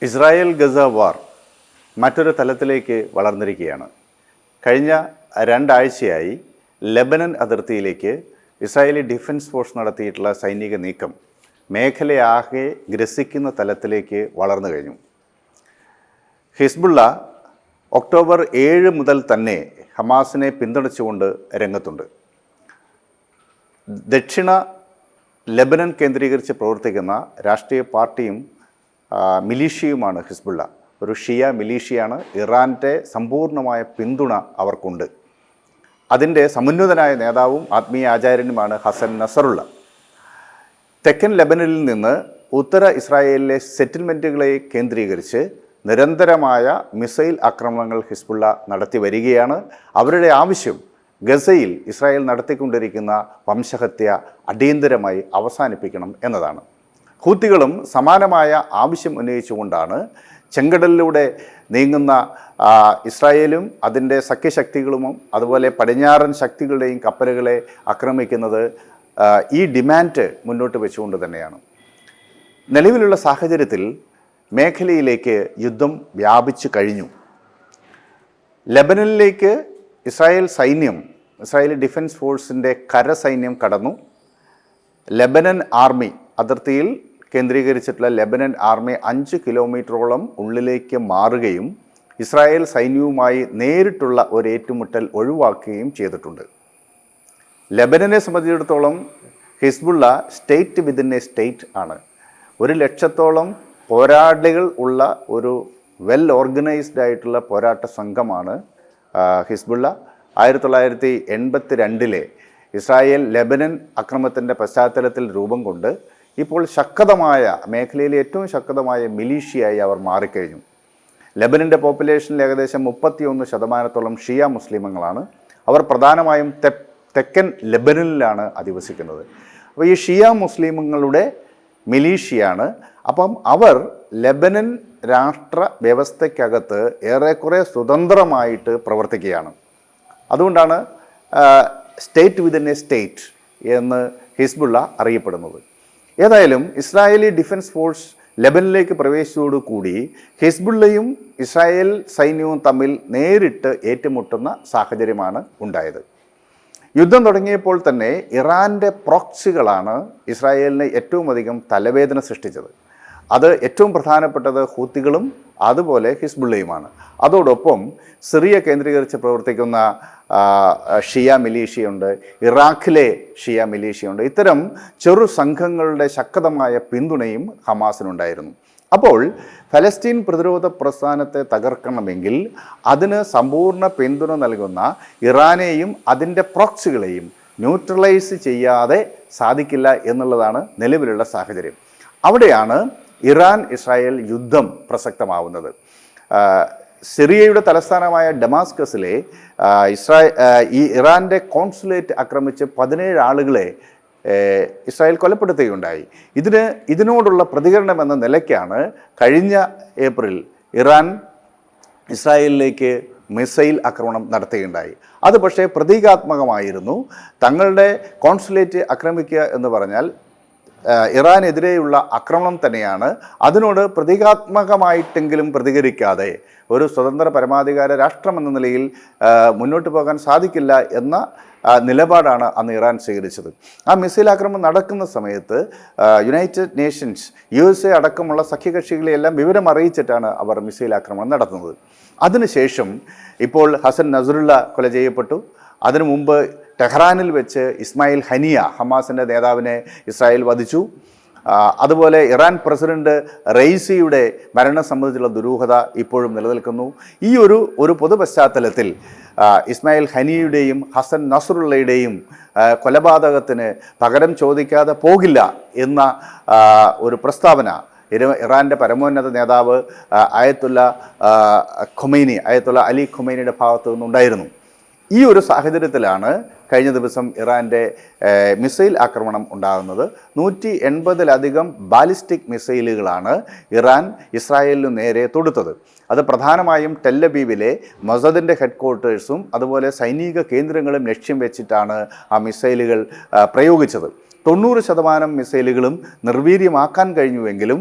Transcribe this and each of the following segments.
Israel Gaza വാർ മറ്റൊരു തലത്തിലേക്ക് വളർന്നിരിക്കുകയാണ്. കഴിഞ്ഞ രണ്ടാഴ്ചയായി ലെബനൻ അതിർത്തിയിലേക്ക് ഇസ്രായേലി ഡിഫൻസ് ഫോഴ്സ് നടത്തിയിട്ടുള്ള സൈനിക നീക്കം മേഖലയാകെ ഗ്രസിക്കുന്ന തലത്തിലേക്ക് വളർന്നു കഴിഞ്ഞു. ഹിസ്ബുള്ള ഒക്ടോബർ 7 മുതൽ തന്നെ ഹമാസിനെ പിന്തുണച്ചുകൊണ്ട് രംഗത്തുണ്ട്. ദക്ഷിണ ലെബനൻ കേന്ദ്രീകരിച്ച് പ്രവർത്തിക്കുന്ന രാഷ്ട്രീയ പാർട്ടിയും മിലീഷ്യയുമാണ് ഹിസ്ബുള്ള. ഒരു ഷിയ മിലീഷ്യയാണ്. ഇറാൻ്റെ സമ്പൂർണ്ണമായ പിന്തുണ അവർക്കുണ്ട്. അതിൻ്റെ സമുന്നതനായ നേതാവും ആത്മീയ ആചാര്യനുമാണ് ഹസൻ നസറുള്ള. തെക്കൻ ലെബനനിൽ നിന്ന് ഉത്തര ഇസ്രായേലിലെ സെറ്റിൽമെൻറ്റുകളെ കേന്ദ്രീകരിച്ച് നിരന്തരമായ മിസൈൽ ആക്രമണങ്ങൾ ഹിസ്ബുള്ള നടത്തി വരികയാണ്. അവരുടെ ആവശ്യം ഗസയിൽ ഇസ്രായേൽ നടത്തിക്കൊണ്ടിരിക്കുന്ന വംശഹത്യ അടിയന്തരമായി അവസാനിപ്പിക്കണം എന്നതാണ്. ഹൂത്തികളും സമാനമായ ആവശ്യം ഉന്നയിച്ചുകൊണ്ടാണ് ചെങ്കടലിലൂടെ നീങ്ങുന്ന ഇസ്രായേലും അതിൻ്റെ സഖ്യശക്തികളും അതുപോലെ പടിഞ്ഞാറൻ ശക്തികളുടെയും കപ്പലുകളെ ആക്രമിക്കുന്നത്. ഈ ഡിമാൻഡ് മുന്നോട്ട് വെച്ചുകൊണ്ട് തന്നെയാണ്. നിലവിലുള്ള സാഹചര്യത്തിൽ മേഖലയിലേക്ക് യുദ്ധം വ്യാപിച്ചു കഴിഞ്ഞു. ലെബനനിലേക്ക് ഇസ്രായേലി ഡിഫൻസ് ഫോഴ്സിൻ്റെ കരസൈന്യം കടന്നു. ലെബനൻ ആർമി അതിർത്തിയിൽ കേന്ദ്രീകരിച്ചിട്ടുള്ള ലെബനൻ ആർമി 5 കിലോമീറ്ററോളം ഉള്ളിലേക്ക് മാറുകയും ഇസ്രായേൽ സൈന്യവുമായി നേരിട്ടുള്ള ഒരു ഏറ്റുമുട്ടൽ ഒഴിവാക്കുകയും ചെയ്തിട്ടുണ്ട്. ലെബനനെ സംബന്ധിച്ചിടത്തോളം Hezbollah state within A state ആണ്. 1 ലക്ഷത്തോളം പോരാളികൾ ഉള്ള ഒരു വെൽ ഓർഗനൈസ്ഡ് ആയിട്ടുള്ള പോരാട്ട സംഘമാണ് ഹിസ്ബുള്ള. 1982 ഇസ്രായേൽ ലെബനൻ അക്രമത്തിൻ്റെ പശ്ചാത്തലത്തിൽ രൂപം കൊണ്ട് ഇപ്പോൾ മേഖലയിലെ ഏറ്റവും ശക്തമായ മിലീഷ്യയായി അവർ മാറിക്കഴിഞ്ഞു. ലെബനൻ്റെ പോപ്പുലേഷനിൽ ഏകദേശം 31% ഷിയ മുസ്ലിമുകളാണ്. അവർ പ്രധാനമായും തെക്കൻ ലെബനനിലാണ് അധിവസിക്കുന്നത്. അപ്പോൾ ഈ ഷിയ മുസ്ലിമുകളുടെ മിലീഷ്യയാണ്. അപ്പം അവർ ലെബനൻ രാഷ്ട്ര വ്യവസ്ഥയ്ക്കകത്ത് ഏറെക്കുറെ സ്വതന്ത്രമായിട്ട് പ്രവർത്തിക്കുകയാണ്. അതുകൊണ്ടാണ് സ്റ്റേറ്റ് വിതിൻ എ സ്റ്റേറ്റ് എന്ന് ഹിസ്ബുള്ള അറിയപ്പെടുന്നത്. ഏതായാലും ഇസ്രായേലി ഡിഫൻസ് ഫോഴ്സ് ലെബനിലേക്ക് പ്രവേശിച്ചതോടുകൂടി ഹിസ്ബുള്ളയും ഇസ്രായേൽ സൈന്യവും തമ്മിൽ നേരിട്ട് ഏറ്റുമുട്ടുന്ന സാഹചര്യമാണ് ഉണ്ടായത്. യുദ്ധം തുടങ്ങിയപ്പോൾ തന്നെ ഇറാൻ്റെ പ്രോക്സികളാണ് ഇസ്രായേലിന് ഏറ്റവും അധികം തലവേദന സൃഷ്ടിച്ചത്. അത് ഏറ്റവും പ്രധാനപ്പെട്ടത് ഹൂത്തികളും അതുപോലെ ഹിസ്ബുള്ളയുമാണ്. അതോടൊപ്പം സിറിയ കേന്ദ്രീകരിച്ച് പ്രവർത്തിക്കുന്ന ഷിയ മിലീഷ്യയുണ്ട്, ഇറാഖിലെ ഷിയ മിലീഷ്യയുണ്ട്. ഇത്തരം ചെറു സംഘങ്ങളുടെ ശക്തമായ പിന്തുണയും ഹമാസിനുണ്ടായിരുന്നു. അപ്പോൾ ഫലസ്തീൻ പ്രതിരോധ പ്രസ്ഥാനത്തെ തകർക്കണമെങ്കിൽ അതിന് സമ്പൂർണ്ണ പിന്തുണ നൽകുന്ന ഇറാനെയും അതിൻ്റെ പ്രോക്സികളെയും ന്യൂട്രലൈസ് ചെയ്യാതെ സാധിക്കില്ല എന്നുള്ളതാണ് നിലവിലുള്ള സാഹചര്യം. അവിടെയാണ് ഇറാൻ ഇസ്രായേൽ യുദ്ധം പ്രസക്തമാവുന്നത്. സിറിയയുടെ തലസ്ഥാനമായ ഡമാസ്കസിലെ ഈ ഇറാൻ്റെ കോൺസുലേറ്റ് ആക്രമിച്ച് 17 ആളുകളെ ഇസ്രായേൽ കൊലപ്പെടുത്തുകയുണ്ടായി. ഇതിനോടുള്ള പ്രതികരണം എന്ന നിലയ്ക്കാണ് കഴിഞ്ഞ ഏപ്രിൽ ഇറാൻ ഇസ്രായേലിലേക്ക് മിസൈൽ ആക്രമണം നടത്തുകയുണ്ടായി. അത് പക്ഷേ പ്രതീകാത്മകമായിരുന്നു. തങ്ങളുടെ കോൺസുലേറ്റ് ആക്രമിക്കുക എന്ന് പറഞ്ഞാൽ ഇറാനെതിരെയുള്ള ആക്രമണം തന്നെയാണ്. അതിനോട് പ്രതീകാത്മകമായിട്ടെങ്കിലും പ്രതികരിക്കാതെ ഒരു സ്വതന്ത്ര പരമാധികാര രാഷ്ട്രമെന്ന നിലയിൽ മുന്നോട്ട് പോകാൻ സാധിക്കില്ല എന്ന നിലപാടാണ് അന്ന് ഇറാൻ സ്വീകരിച്ചത്. ആ മിസൈൽ ആക്രമണം നടക്കുന്ന സമയത്ത് യുണൈറ്റഡ് നേഷൻസ്, USA അടക്കമുള്ള സഖ്യകക്ഷികളെയെല്ലാം വിവരം അറിയിച്ചിട്ടാണ് അവർ മിസൈൽ ആക്രമണം നടത്തുന്നത്. അതിനുശേഷം ഇപ്പോൾ ഹസൻ നസറുള്ള കൊല ചെയ്യപ്പെട്ടു. അതിനു മുമ്പ് ടെഹ്റാനിൽ വെച്ച് ഇസ്മായിൽ ഹനിയ, ഹമാസിൻ്റെ നേതാവിനെ ഇസ്രായേൽ വധിച്ചു. അതുപോലെ ഇറാൻ പ്രസിഡന്റ് റെയ്സിയുടെ മരണം സംബന്ധിച്ചുള്ള ദുരൂഹത ഇപ്പോഴും നിലനിൽക്കുന്നു. ഈ ഒരു പൊതു പശ്ചാത്തലത്തിൽ ഇസ്മായിൽ ഹനിയുടെയും ഹസൻ നസറുള്ളയുടെയും കൊലപാതകത്തിന് പകരം ചോദിക്കാതെ പോകില്ല എന്ന ഒരു പ്രസ്താവന ഇറാൻ്റെ പരമോന്നത നേതാവ് ആയത്തുള്ള അലി ഖൊമൈനിയുടെ ഭാഗത്തു നിന്നുണ്ടായിരുന്നു. ഈ ഒരു സാഹചര്യത്തിലാണ് കഴിഞ്ഞ ദിവസം ഇറാൻ്റെ മിസൈൽ ആക്രമണം ഉണ്ടാകുന്നത്. 180-ലധികം ബാലിസ്റ്റിക് മിസൈലുകളാണ് ഇറാൻ ഇസ്രായേലിനു നേരെ തൊടുത്തത്. അത് പ്രധാനമായും ടെല്ലബീവിലെ മൊസാദിൻ്റെ ഹെഡ്ക്വാർട്ടേഴ്സും അതുപോലെ സൈനിക കേന്ദ്രങ്ങളും ലക്ഷ്യം വെച്ചിട്ടാണ് ആ മിസൈലുകൾ പ്രയോഗിച്ചത്. 90% മിസൈലുകളും നിർവീര്യമാക്കാൻ കഴിഞ്ഞുവെങ്കിലും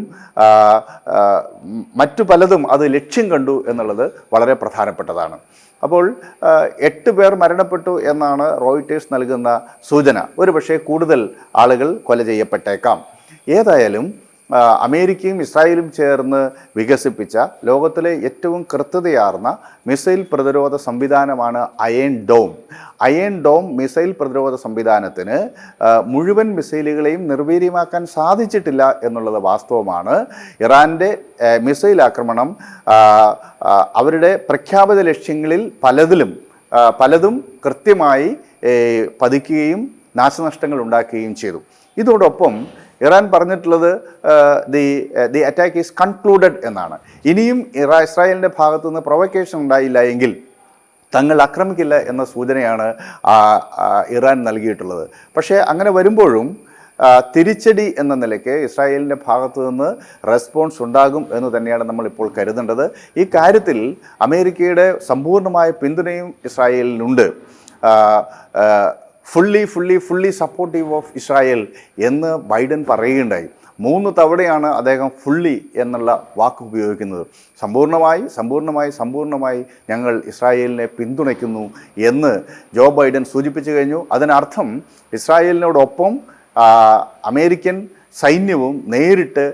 മറ്റു പലതും അത് ലക്ഷ്യം കണ്ടു എന്നുള്ളത് വളരെ പ്രധാനപ്പെട്ടതാണ്. അപ്പോൾ 8 പേർ മരണപ്പെട്ടു എന്നാണ് റോയിട്ടേഴ്സ് നൽകുന്ന സൂചന. ഒരുപക്ഷെ കൂടുതൽ ആളുകൾ കൊല ചെയ്യപ്പെട്ടേക്കാം. ഏതായാലും അമേരിക്കയും ഇസ്രായേലും ചേർന്ന് വികസിപ്പിച്ച ലോകത്തിലെ ഏറ്റവും കൃത്യതയാർന്ന മിസൈൽ പ്രതിരോധ സംവിധാനമാണ് iron dome. Iron dome missile പ്രതിരോധ സംവിധാനത്തിന് മുഴുവൻ മിസൈലുകളെയും നിർവീര്യമാക്കാൻ സാധിച്ചിട്ടില്ല എന്നുള്ളത് വാസ്തവമാണ്. ഇറാൻ്റെ മിസൈൽ ആക്രമണം അവരുടെ പ്രഖ്യാപിത ലക്ഷ്യങ്ങളിൽ പലതും കൃത്യമായി പതിക്കുകയും നാശനഷ്ടങ്ങൾ ഉണ്ടാക്കുകയും ചെയ്തു. ഇതോടൊപ്പം ഇറാൻ പറഞ്ഞിട്ടുള്ളത് ദി അറ്റാക്ക് ഈസ് കൺക്ലൂഡഡ് എന്നാണ്. ഇനിയും ഇസ്രായേലിൻ്റെ ഭാഗത്തു നിന്ന് പ്രൊവക്കേഷൻ ഉണ്ടായില്ല എങ്കിൽ തങ്ങൾ ആക്രമിക്കില്ല എന്ന സൂചനയാണ് ഇറാൻ നൽകിയിട്ടുള്ളത്. പക്ഷേ അങ്ങനെ വരുമ്പോഴും തിരിച്ചടി എന്ന നിലയ്ക്ക് ഇസ്രായേലിൻ്റെ ഭാഗത്തു നിന്ന് റെസ്പോൺസ് ഉണ്ടാകും എന്ന് തന്നെയാണ് നമ്മളിപ്പോൾ കരുതേണ്ടത്. ഈ കാര്യത്തിൽ അമേരിക്കയുടെ സമ്പൂർണ്ണമായ പിന്തുണയും ഇസ്രായേലിനുണ്ട്. ഫുള്ളി സപ്പോർട്ടീവ് ഓഫ് ഇസ്രായേൽ എന്ന് ബൈഡൻ പറയുകയുണ്ടായി. 3 തവണയാണ് അദ്ദേഹം ഫുള്ളി എന്നുള്ള വാക്ക് ഉപയോഗിക്കുന്നത്. സമ്പൂർണ്ണമായി ഞങ്ങൾ ഇസ്രായേലിനെ പിന്തുണയ്ക്കുന്നു എന്ന് ജോ ബൈഡൻ സൂചിപ്പിച്ചു കഴിഞ്ഞു. അതിനർത്ഥം ഇസ്രായേലിനോടൊപ്പം അമേരിക്കൻ സൈന്യവും നേരിട്ട്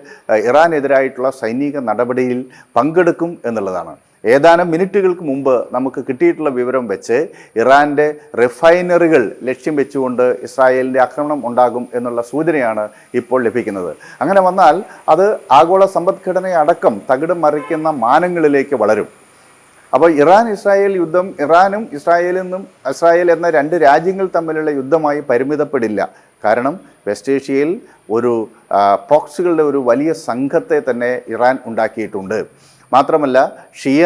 ഇറാനെതിരായിട്ടുള്ള സൈനിക നടപടിയിൽ പങ്കെടുക്കും എന്നുള്ളതാണ്. ഏതാനും മിനിറ്റുകൾക്ക് മുമ്പ് നമുക്ക് കിട്ടിയിട്ടുള്ള വിവരം വെച്ച് ഇറാൻ്റെ റിഫൈനറികൾ ലക്ഷ്യം വെച്ചുകൊണ്ട് ഇസ്രായേലിൻ്റെ ആക്രമണം ഉണ്ടാകും എന്നുള്ള സൂചനയാണ് ഇപ്പോൾ ലഭിക്കുന്നത്. അങ്ങനെ വന്നാൽ അത് ആഗോള സമ്പദ്ഘടനയെ അടക്കം തകിടം മറിക്കുന്ന മാനങ്ങളിലേക്ക് വളരും. അപ്പോൾ ഇസ്രായേൽ യുദ്ധം ഇറാനും ഇസ്രായേൽ എന്ന 2 രാജ്യങ്ങൾ തമ്മിലുള്ള യുദ്ധമായി പരിമിതപ്പെടില്ല. കാരണം വെസ്റ്റ് ഏഷ്യയിൽ ഒരു പ്രോക്സികളുടെ ഒരു വലിയ സംഘത്തെ തന്നെ ഇറാൻ ഉണ്ടാക്കിയിട്ടുണ്ട്. മാത്രമല്ല ഷിയ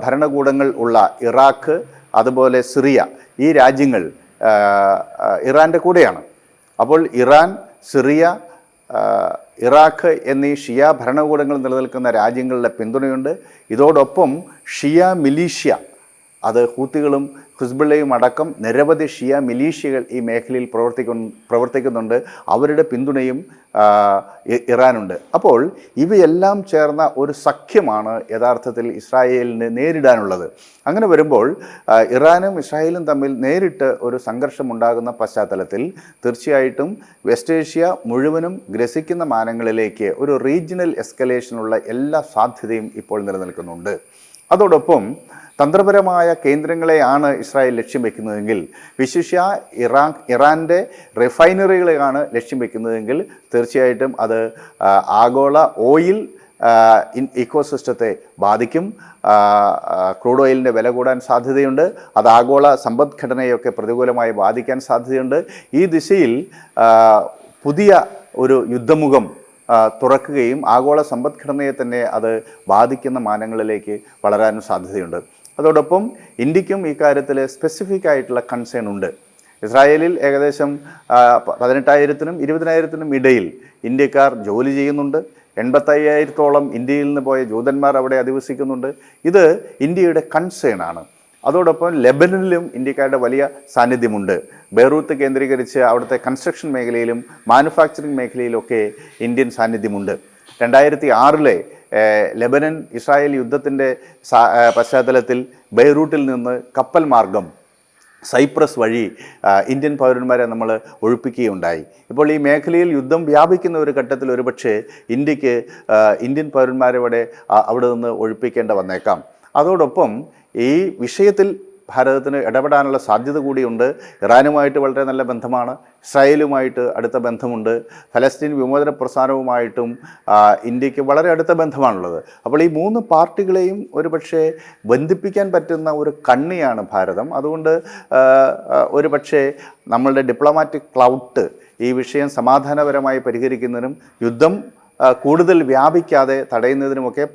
ഭരണകൂടങ്ങൾ ഉള്ള ഇറാഖ്, അതുപോലെ സിറിയ, ഈ രാജ്യങ്ങൾ ഇറാൻ്റെ കൂടെയാണ്. അപ്പോൾ ഇറാൻ, സിറിയ, ഇറാഖ് എന്നീ ഷിയ ഭരണകൂടങ്ങൾ നിലനിൽക്കുന്ന രാജ്യങ്ങളുടെ പിന്തുണയുണ്ട്. ഇതോടൊപ്പം ഷിയ മിലീഷ്യ, അത് ഹൂത്തികളും ഹിസ്ബുള്ളയും അടക്കം നിരവധി ഷിയ മിലീഷ്യകൾ ഈ മേഖലയിൽ പ്രവർത്തിക്കുന്നുണ്ട്. അവരുടെ പിന്തുണയും ഇറാനുണ്ട്. അപ്പോൾ ഇവയെല്ലാം ചേർന്ന ഒരു സഖ്യമാണ് യഥാർത്ഥത്തിൽ ഇസ്രായേലിന് നേരിടാനുള്ളത്. അങ്ങനെ വരുമ്പോൾ ഇറാനും ഇസ്രായേലും തമ്മിൽ നേരിട്ട് ഒരു സംഘർഷമുണ്ടാകുന്ന പശ്ചാത്തലത്തിൽ തീർച്ചയായിട്ടും വെസ്റ്റ് ഏഷ്യ മുഴുവനും ഗ്രസിക്കുന്ന മാനങ്ങളിലേക്ക് ഒരു റീജിയണൽ എസ്കലേഷനുള്ള എല്ലാ സാധ്യതയും ഇപ്പോൾ നിലനിൽക്കുന്നുണ്ട്. അതോടൊപ്പം തന്ത്രപരമായ കേന്ദ്രങ്ങളെയാണ് ഇസ്രായേൽ ലക്ഷ്യം വയ്ക്കുന്നതെങ്കിൽ, വിശിഷ്യ ഇറാൻ്റെ റിഫൈനറികളെയാണ് ലക്ഷ്യം വയ്ക്കുന്നതെങ്കിൽ തീർച്ചയായിട്ടും അത് ആഗോള ഓയിൽ ഇക്കോസിസ്റ്റത്തെ ബാധിക്കും. ക്രൂഡ് ഓയിലിൻ്റെ വില കൂടാൻ സാധ്യതയുണ്ട്. അത് ആഗോള സമ്പദ്ഘടനയൊക്കെ പ്രതികൂലമായി ബാധിക്കാൻ സാധ്യതയുണ്ട്. ഈ ദിശയിൽ പുതിയ ഒരു യുദ്ധമുഖം തുറക്കുകയും ആഗോള സമ്പദ്ഘടനയെ തന്നെ അത് ബാധിക്കുന്ന മാനങ്ങളിലേക്ക് വളരാനും സാധ്യതയുണ്ട്. അതോടൊപ്പം ഇന്ത്യക്കും ഈ കാര്യത്തിൽ സ്പെസിഫിക് ആയിട്ടുള്ള കൺസേൺ ഉണ്ട്. ഇസ്രായേലിൽ ഏകദേശം 18,000-നും 20,000-നും ഇടയിൽ ഇന്ത്യക്കാർ ജോലി ചെയ്യുന്നുണ്ട്. 85,000-ഓളം ഇന്ത്യയിൽ നിന്ന് പോയ ജൂതന്മാർ അവിടെ അധിവസിക്കുന്നുണ്ട്. ഇത് ഇന്ത്യയുടെ കൺസേൺ ആണ്. അതോടൊപ്പം ലെബനനിലും ഇന്ത്യക്കാരുടെ വലിയ സാന്നിധ്യമുണ്ട്. ബെയ്റൂത്ത് കേന്ദ്രീകരിച്ച് അവിടുത്തെ കൺസ്ട്രക്ഷൻ മേഖലയിലും മാനുഫാക്ചറിങ് മേഖലയിലൊക്കെ ഇന്ത്യൻ സാന്നിധ്യമുണ്ട്. 2006 ലെബനൻ ഇസ്രായേൽ യുദ്ധത്തിൻ്റെ പശ്ചാത്തലത്തിൽ ബെയ്റൂട്ടിൽ നിന്ന് കപ്പൽ മാർഗം സൈപ്രസ് വഴി ഇന്ത്യൻ പൗരന്മാരെ നമ്മൾ ഒഴിപ്പിക്കുകയുണ്ടായി. ഇപ്പോൾ ഈ മേഖലയിൽ യുദ്ധം വ്യാപിക്കുന്ന ഒരു ഘട്ടത്തിൽ ഒരുപക്ഷെ ഇന്ത്യക്ക് ഇന്ത്യൻ പൗരന്മാരെ അവിടെ നിന്ന് ഒഴിപ്പിക്കേണ്ട വന്നേക്കാം. അതോടൊപ്പം ഈ വിഷയത്തിൽ ഭാരതത്തിന് ഇടപെടാനുള്ള സാധ്യത കൂടിയുണ്ട്. ഇറാനുമായിട്ട് വളരെ നല്ല ബന്ധമാണ്, ഇസ്രായേലുമായിട്ട് അടുത്ത ബന്ധമുണ്ട്, ഫലസ്തീൻ വിമോചന പ്രസ്ഥാനവുമായിട്ടും ഇന്ത്യക്ക് വളരെ അടുത്ത ബന്ധമാണുള്ളത്. അപ്പോൾ ഈ 3 പാർട്ടികളെയും ഒരുപക്ഷെ ബന്ധിപ്പിക്കാൻ പറ്റുന്ന ഒരു കണ്ണിയാണ് ഭാരതം. അതുകൊണ്ട് ഒരുപക്ഷെ നമ്മളുടെ ഡിപ്ലോമാറ്റിക് ക്ലൗട്ട് ഈ വിഷയം സമാധാനപരമായി പരിഹരിക്കുന്നതിനും യുദ്ധം കൂടുതൽ വ്യാപിക്കാതെ തടയുന്നതിനുമൊക്കെ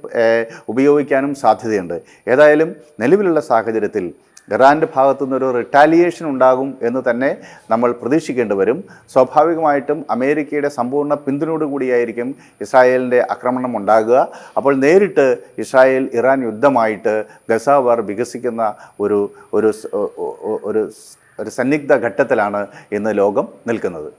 ഉപയോഗിക്കാനും സാധ്യതയുണ്ട്. ഏതായാലും നിലവിലുള്ള സാഹചര്യത്തിൽ ഇറാൻ്റെ ഭാഗത്തു നിന്നൊരു റിട്ടാലിയേഷൻ ഉണ്ടാകും എന്ന് തന്നെ നമ്മൾ പ്രതീക്ഷിക്കേണ്ടി വരും. സ്വാഭാവികമായിട്ടും അമേരിക്കയുടെ സമ്പൂർണ്ണ പിന്തുണയോടുകൂടിയായിരിക്കും ഇസ്രായേലിൻ്റെ ആക്രമണം ഉണ്ടാകുക. അപ്പോൾ നേരിട്ട് ഇസ്രായേൽ ഇറാൻ യുദ്ധമായിട്ട് ഗസ വാർ വികസിക്കുന്ന ഒരു സന്നിഗ്ധ ഘട്ടത്തിലാണ് ഇന്ന് ലോകം നിൽക്കുന്നത്.